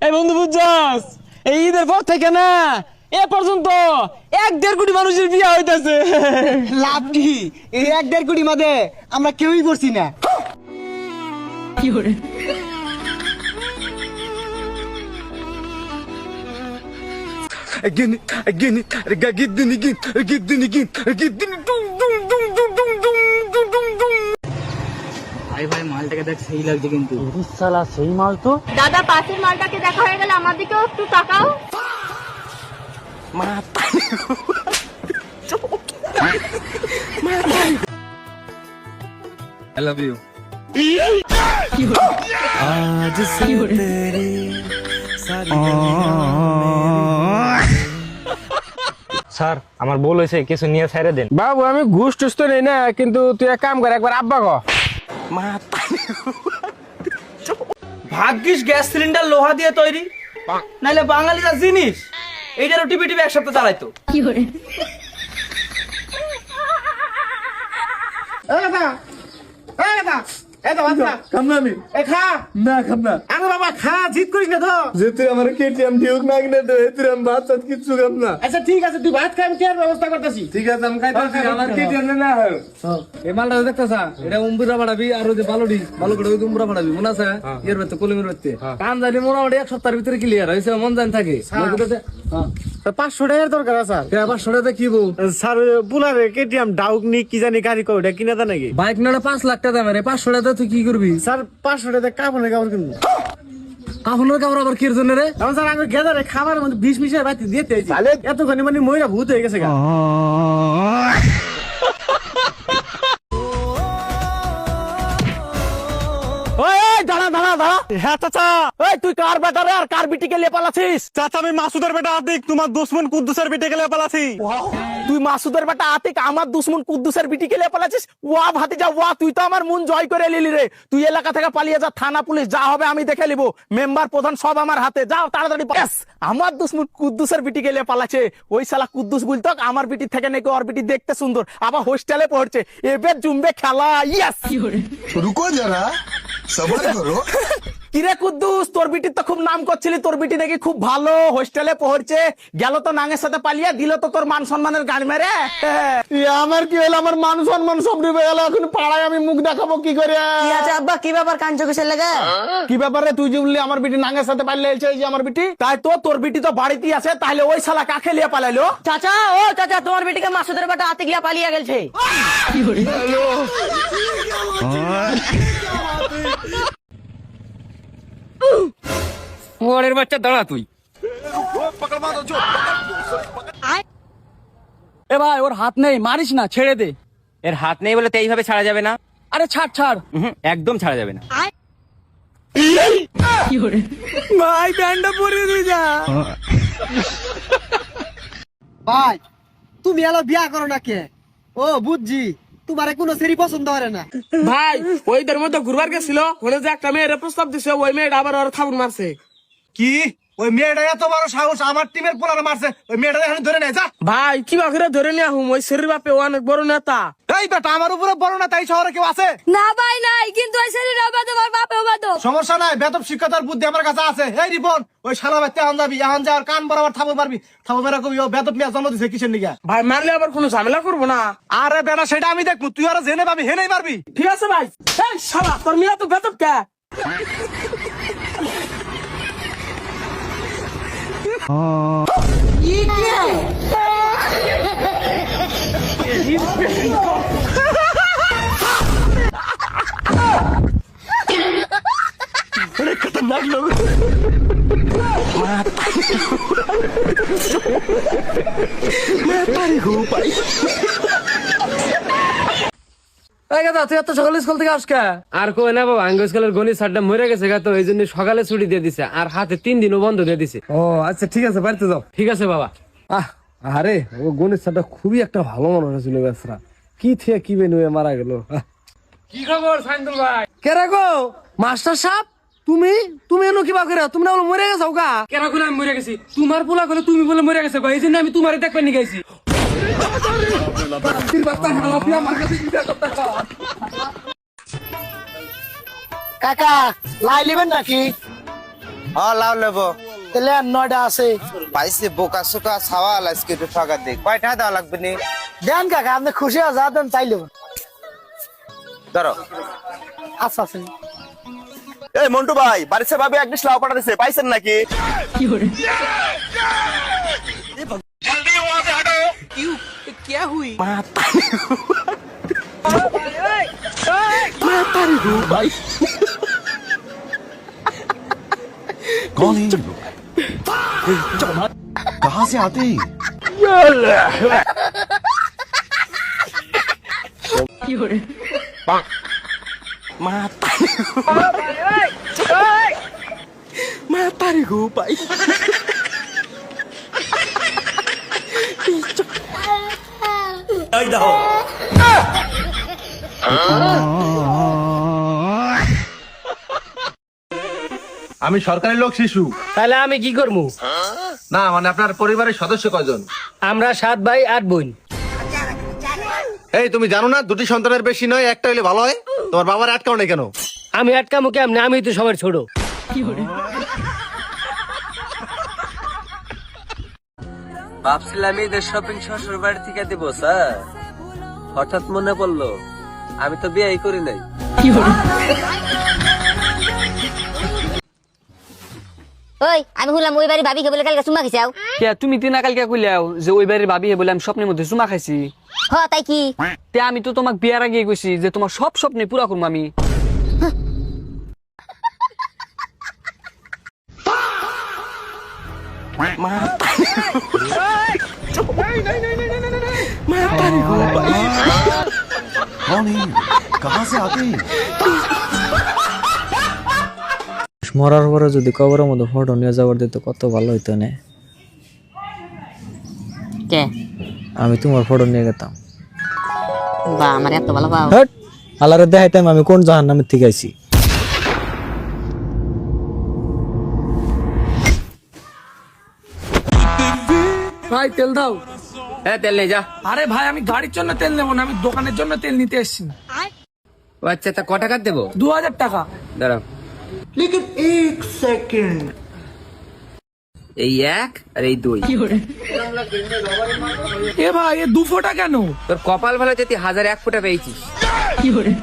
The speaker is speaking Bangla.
এই বন্ধু বুঝছস, এই ঈদের পর থেকে না এ পর্যন্ত 1-1.5 কোটি মানুষের বিয়ে হইতাছে। লাভ কি? এই 1-1.5 কোটি মধ্যে আমরা কেউই করছি না। কি হরে ভাই মালটাকে দেখ সেই লাগছে কিন্তু। শালা সেই মাল তো। দাদা পাশের মালটাকে দেখা হয়ে গেলে আমার দিকেও একটু তাকাও। I love you. কি হরে স্যার আমার ভুল হয়েছে, কিছু নিয়ে ছেড়ে দেন। বাবু আমি ঘুষ টুস তো নেই না, কিন্তু তুই এক কাম কর, একবার আব্বা ক। ভাগ্যিস গ্যাস সিলিন্ডার লোহা দিয়ে তৈরি, নাইলে বাঙালিরা জিনিস এইটারও টিপি টিপি এক সপ্তাহ চালাইতো। কি হরে আচ্ছা ঠিক আছে, তুই ভাত খাই, আমি টিয়ার ব্যবস্থা করতেছি। ঠিক আছে আমি খাইতেছি, আমার কি টেনশন না হয়। এই মালটা দেখতেছা, এটা উম্বুরা বাড়াবি আর ওই যে বালুডি বালু করে উম্বুরা বাড়াবি, মনে আছে? এর ভিতরে কলিমের ভিতরে কান জানি মোটামুটি 1 সপ্তাহের ভিতরে ক্লিয়ার হয়েছে, মন জানি থাকে। 500 টাকার দরকার আছে স্যার। 500 টাকা কি বউ স্যার বুলারে কেটিএম ডাউক নি কি জানি গাড়ি কো, ওটা কিনা দেন নাকি? বাইক না 5 লাখ টাকা দামের, 500 টাকা তুই কি করবি? স্যার 500 টাকা কাপড়ের কাপড় কিনবো। কাপড়ের কাপড় আবার কির জন্য রে? এখন স্যার আমি গেদারে খাবারের মধ্যে 20 মিশাই বাতি দিতে এতখানি মানে ময়রা ভূত হয়ে গেছে গা। দাঁড়া দাঁড়া দাঁড়া। হ্যাঁ চাচা, ওই তুই কার বেটা রে আর কার বিটিকে লে পালাছিস? চাচা আমি মাসুদের বেটা আতিক, তোমার দুশ্মন কুদ্দুসের বেটে গেলে পালাছি। তুই মাসুদের বেটা আতিক আমার দুশ্মন কুদ্দুসের বিটিকে লে পালাছিস? ওয়া ভাতিজা ওয়া, তুই তো আমার মন জয় করে নিলি রে। তুই এলাকা থেকে পালিয়ে যা, থানা পুলিশ যা হবে আমি দেখে নিব, মেম্বার প্রধান সব আমার হাতে। যাও তাড়াতাড়ি। ব্যাস, আমার দুশ্মন কুদ্দুসের বিটিকে লে পালাছে। ওই শালা কুদ্দুস বলতো আমার বিটি থেকে নাকি ওর বিটি দেখতে সুন্দর, আবার হোস্টেলে পড়ছে, এবার জুমবে খেলা। ইয়েস। কি হরে रुको जरा सबर करो। কিরে কুদ্দুস, তোর বিটির তো খুব নাম করছিলি, তোর বিটি নাকি খুব ভালো, হোস্টেলে পড়ছে, গেল তো নাঙের সাথে পালিয়ে, দিল তো তোর মান সম্মানের গান মেরে। আমার কি হলো, আমার মান সম্মান সব ডুবে গেল, এখন পাড়ায় আমি মুখ দেখাবো কি করে? আব্বা কি ব্যাপার কাঞ্চ কিসের লাগে? কি ব্যাপারে তুই যে বললি আমার বিটি নাঙের সাথে পালিয়ে এসেছে, এই যে আমার বিটি, তাই তো তোর বিটি তো বাড়িতেই আছে, তাহলে ওই শালা কাকে লিয়ে পালাইলো? চাচা, ও চাচা, তোমার বেটিকে মাসুদের বেটা হাতে গিয়া পালিয়ে গেছে। কি হরে ওরের বাচ্চা দাঁড়া তুই। এ ভাই ওর হাত নেই, মারিস না, ছেড়ে দে। এর হাত নেই বলে তো এইভাবে ছাড়া যাবে না। আরে ছাড় ছাড়। একদম ছাড়া যাবে না। কি হরে ভাই ব্যান্ডটা পরে দিয়ে যা। ভাই তুমি এলো বিয়া করো না কে? ও বুঝছি, তোমারে কোনো সেরি পছন্দ করে না। ভাই ওইদের মধ্যে ঘুরবার গেছিল, ওখানে যে একটা মেয়ের প্রস্তাব দিছে, ওই মেয়েটা আবার ওর থাবুর মারছে। কি ওই মেয়েটা এত বড় সাহস আমার টিমের পোলারে মারছে? ওই মেয়েটা এখন ধরে নেয় যা। ভাই কি বাকিরা ধরে নিয়ে হুম, ওই শরীর বাপে ও অনেক বড় নেতা। এই বেটা আমার উপরে বড় না, তাই শহরে কেউ আছে? না ভাই নাই, কিন্তু ওই শরীর বাদ আমার বাপেও বাদ। সমস্যা নাই, বেতব শিক্ষতার বুদ্ধি আমার কাছে আছে। এই রিপন, ওই শালা বাচ্চা এখন যাবি, এখন যা, আর কান বরাবর থাবো পারবি, থাবো মেরা কবি ও বেতব মিয়া জন্ম দিছে কিসের নিগা? ভাই মারলে আবার কোনো ঝামেলা করবো না। আরে বেটা সেটা আমি দেখবো, তুই আর জেনে পাবি হেনেই পারবি। ঠিক আছে ভাই। এই শালা তোর মিয়া তো বেতব কে? এই কথা, তুই এত সকালে স্কুল থেকে আসকা? আর কই না বাবা, আঙ্গ স্কুলের গণিত স্যারটা মরে গেছে গা, তো এই জন্য সকালে ছুটি দিয়ে দিছে, আর হাতে 3 দিনও বন্ধ দিয়ে দিছে। ও আচ্ছা ঠিক আছে, বাড়িতে যাও। ঠিক আছে বাবা। আরে ও গণিত স্যারটা খুবই একটা ভালো মানুষ ছিল, বেসরা কি থেকে কি বেনুয়ে মারা গেল। কি খবর সাইন্দুল ভাই? কে রাখো মাস্টার সাহেব, তুমি তুমি এনো কিবা করে? তুমি না বলে মরে গেছো গা? কেন করে আমি মরে গেছি? তোমার পোলা করে তুমি বলে মরে গেছে গা, এই জন্য আমি তোমারে দেখবে নিয়ে গেছি। কাকা লাই লিবেন নাকি? লাও লেবো তাহলে আর 9টা আছে পাইছি বোকা সুকা সাওয়াল আজকে একটু ঠকা দে কয়টা দেওয়া লাগবে নি দেন কাকা আপনি খুশি আছে দেন চাইলে ধরো আচ্ছা আচ্ছা এই মন্টু ভাই বাড়িতে ভাবে এক ডিশ লাউ পাঠা দিছে পাইছেন নাকি 有人， कौन है ये लोग कहाँ से आते हैं 有人， আমি সরকারি লোক শিশু তাহলে আমি কি করবো? না মানে আপনার পরিবারের সদস্য কয়জন আমরা 7 ভাই 8 বোন। এই তুমি জানো না দুটি সন্তানের বেশি নয় একটা হলে ভালো হয় তোমার বাবার আটকাও নাই কেন আমি আটকামো কেমনে? আমি তো সবার ছোট। 有人， ভাবছিলাম ঈদের শপিং শ্বশুর বাড়ি থেকে দিব স্যার, হঠাৎ মনে পড়লো আমি তো বিয়েই করি নাই। 有人， ওই আমি হলাম ওই বাড়ি ভাবিকে বলে কালকে চুমা খেছাও কে তুমি তিনা কালকে কইলাও যে ওই বাড়ির ভাবি বলে আমি স্বপ্নের মধ্যে চুমা খাইছি। তাই কি তে আমি তো তোমাক বিয়ার আগে কইছি যে তোমার সব স্বপ্নে পুরা করবো আমি। कौन है ये लोग कहाँ से आते हैं মরার পরে যদি কবরের মধ্যে ফটো নিয়ে যাবার দিত কত ভালো হইতো না। কে আমি তোমার ফটো নিয়ে গেতাম। বা আমার এত ভালো পাও হট আল্লাহরে দেখাইতাম আমি কোন জাহান্নামের থেকে আইছি। ভাই তেল দাও। হ্যাঁ তেল নেই যা। আরে ভাই আমি গাড়ির জন্য তেল নেবো না, আমি দোকানের জন্য তেল নিতে এসেছি। ও আচ্ছা, তা ক টাকা দেবো? 2000 টাকা। দাঁড়াও। এই 1 আর এই 2। 有人， এ ভাই এ 2 ফোঁটা কেন? তোর কপাল ভালো যদি 1001 ফুটা পেয়েছিস। 有人，